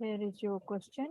Here is your question.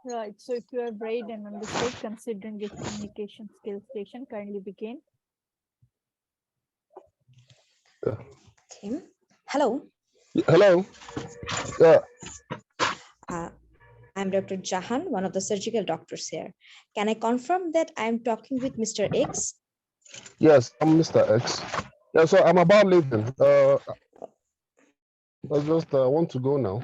Right, so if you have read and understood, considering your communication skills station, kindly begin. Okay. Hello. Hello. Yeah. I'm Dr. Jahan, one of the surgical doctors here. Can I confirm that I'm talking with Mr. X? Yes, I'm Mr. X. Yeah, so I'm about leaving. I just want to go now.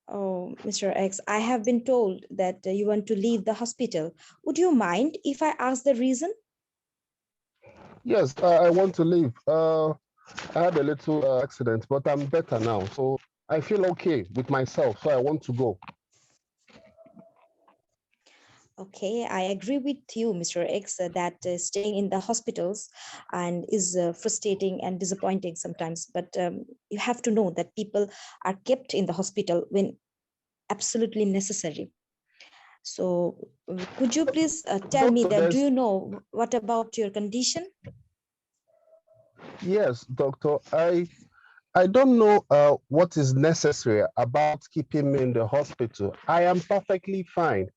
Oh, Mr. X, I have been told that you want to leave the hospital. Would you mind if I ask the reason? Yes, I want to leave. I had a little accident, but I'm better now. So I feel okay with myself. So I want to go. Okay, I agree with you, Mr. X, that staying in the hospitals and is frustrating and disappointing sometimes. But you have to know that people are kept in the hospital when absolutely necessary. So could you please tell me that, do you know what about your condition? Yes, doctor. I don't know what is necessary about keeping me in the hospital. I am perfectly fine.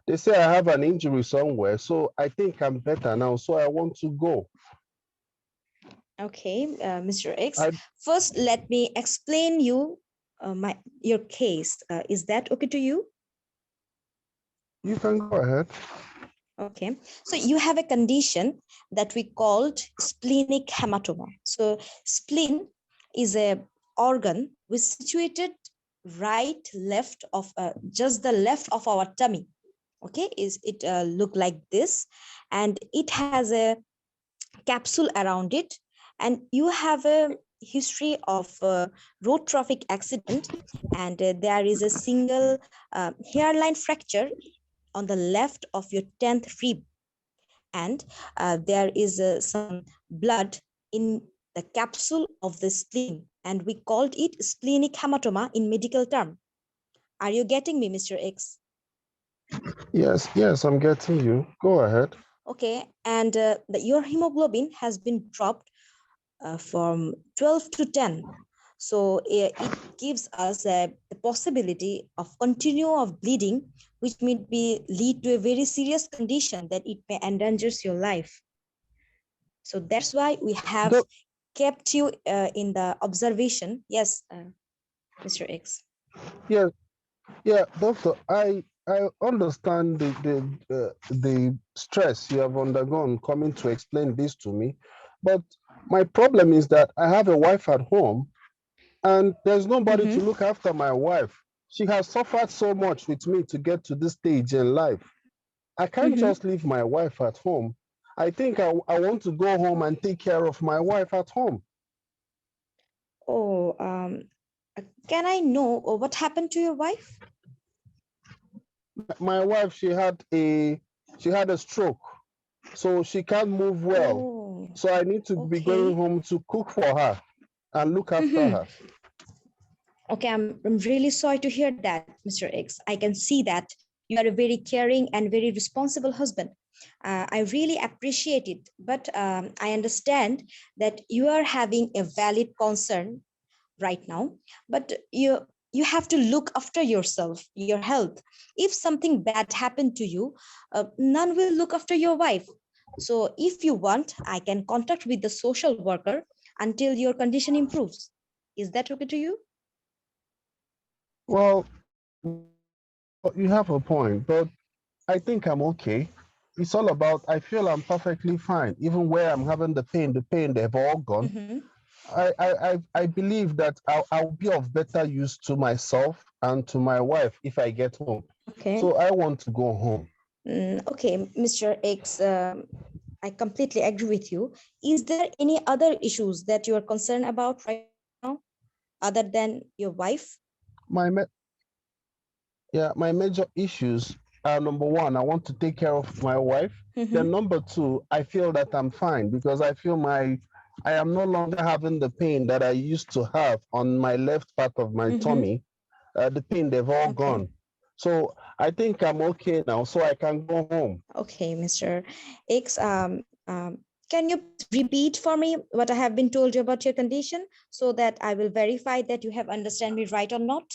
They say I have an injury somewhere, so I think I'm better now. So I want to go. Okay, Mr. X. First, let me explain you your case. Is that okay to you? You can go ahead. Okay, so you have a condition that we called splenic hematoma. So spleen is a organ which is situated right left of just the left of our tummy. Okay, is it look like this, and it has a capsule around it, and you have a history of road traffic accident, and there is a single hairline fracture on the left of your 10th rib, and there is some blood in the capsule of the spleen, and we called it splenic hematoma in medical term. Are you getting me, Mr. X? Yes, I'm getting you. Go ahead. Okay, and your hemoglobin has been dropped from 12 to 10. So it gives us the possibility of continue of bleeding, which may be lead to a very serious condition that it may endangers your life. So that's why we have kept you in the observation. Yes, Mr. X. Yeah, doctor. I understand the stress you have undergone coming to explain this to me, but my problem is that I have a wife at home, and there's nobody to look after my wife. She has suffered so much with me to get to this stage in life. I can't just leave my wife at home. I think I want to go home and take care of my wife at home. Oh, can I know what happened to your wife? My wife, she had a stroke, so she can't move well. Oh, so I need to be going home to cook for her and look after her. Okay, I'm really sorry to hear that, Mr. X. I can see that you are a very caring and very responsible husband. I really appreciate it, but I understand that you are having a valid concern right now, but you have to look after yourself, your health. If something bad happened to you, none will look after your wife. So if you want, I can contact with the social worker until your condition improves. Is that okay to you? Well, You have a point, but I think I'm okay. It's all about, I feel I'm perfectly fine. Even where I'm having the pain, they've all gone. Mhm. I believe that I'll be of better use to myself and to my wife if I get home. Okay. So I want to go home. Okay, Mr. X, I completely agree with you. Is there any other issues that you are concerned about right now, other than your wife? My major issues are, number one, I want to take care of my wife. Then number two, I feel that I'm fine because I feel I am no longer having the pain that I used to have on my left part of my tummy. The pain, they've all gone. So I think I'm okay now, so I can go home. Okay, Mr. X, can you repeat for me what I have been told you about your condition so that I will verify that you have understand me right or not?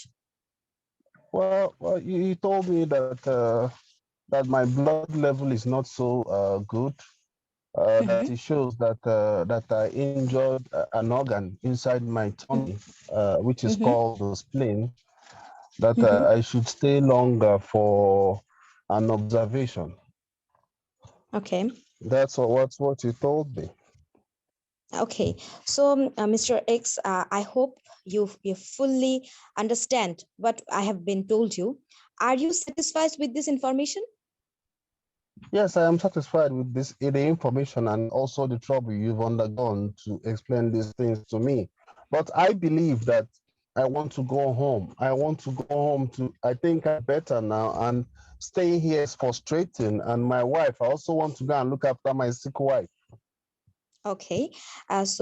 Well, you told me that my blood level is not so good. That it shows that I injured an organ inside my tummy, which is called the spleen. That I should stay longer for an observation. Okay. That's what you told me. Okay, so Mr. X, I hope you fully understand what I have been told you. Are you satisfied with this information? Yes, I am satisfied with the information and also the trouble you've undergone to explain these things to me. But I believe that I want to go home. I want to go home I think I'm better now, and staying here is frustrating. And my wife, I also want to go and look after my sick wife. Okay, as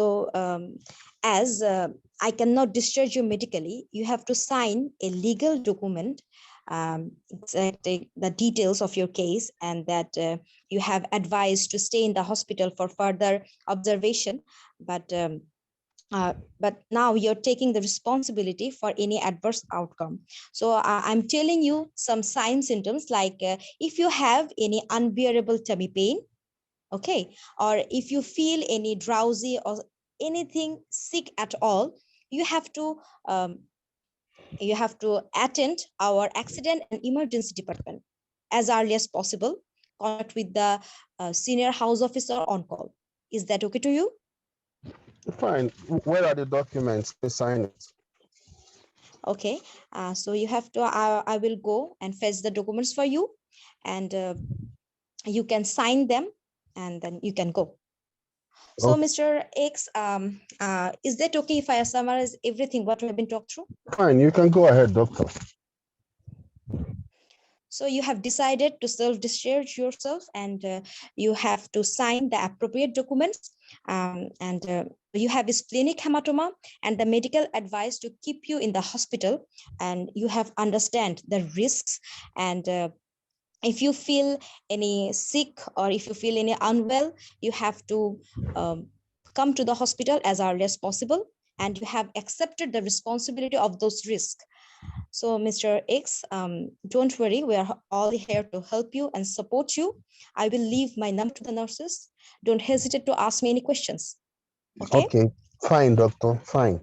I cannot discharge you medically, you have to sign a legal document, exactly the details of your case, and that you have advised to stay in the hospital for further observation. But now you're taking the responsibility for any adverse outcome. So I'm telling you some sign symptoms like if you have any unbearable tummy pain, okay, or if you feel any drowsy or anything sick at all, you have to attend our accident and emergency department as early as possible. Contact with the senior house officer on call. Is that okay to you? Fine. Where are the documents? Please sign it. Okay, so you have to, I will go and fetch the documents for you, and you can sign them, and then you can go. So, Okay. Mr. X, is that okay if I summarize everything what we have been talked through? Fine, you can go ahead, doctor. So you have decided to self-discharge yourself, and you have to sign the appropriate documents, and you have a splenic hematoma and the medical advice to keep you in the hospital, and you have understand the risks, and if you feel any sick or if you feel any unwell, you have to come to the hospital as early as possible, and you have accepted the responsibility of those risks. So, Mr. X, don't worry, we are all here to help you and support you. I will leave my number to the nurses. Don't hesitate to ask me any questions. Okay? Okay, fine, doctor, fine.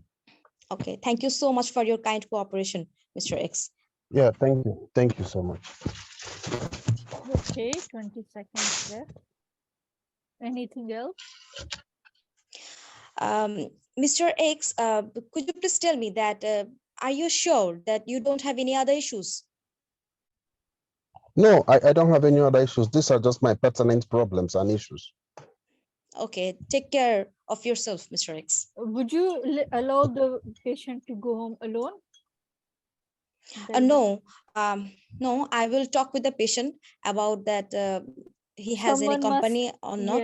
Okay, thank you so much for your kind cooperation, Mr. X. Yeah, thank you. Thank you so much. Okay, 20 seconds left. Anything else? Mr. X, could you please tell me that, are you sure that you don't have any other issues? No, I don't have any other issues. These are just my pertinent problems and issues. Okay, take care of yourself, Mr. X. Would you allow the patient to go home alone? No, no, I will talk with the patient about that. He has any company or not?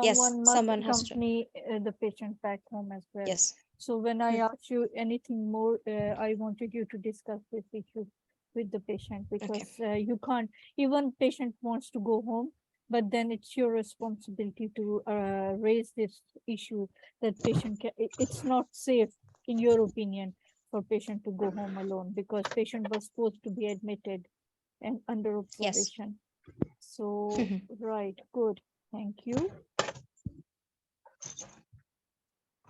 Yes, someone must has to. accompany the patient back home as well. Yes. So when I asked you anything more, I wanted you to discuss this issue with the patient, because you can't, even patient wants to go home, but then it's your responsibility to raise this issue that patient it's not safe, in your opinion, for patient to go home alone, because patient was supposed to be admitted and under observation. So, right, good. Thank you.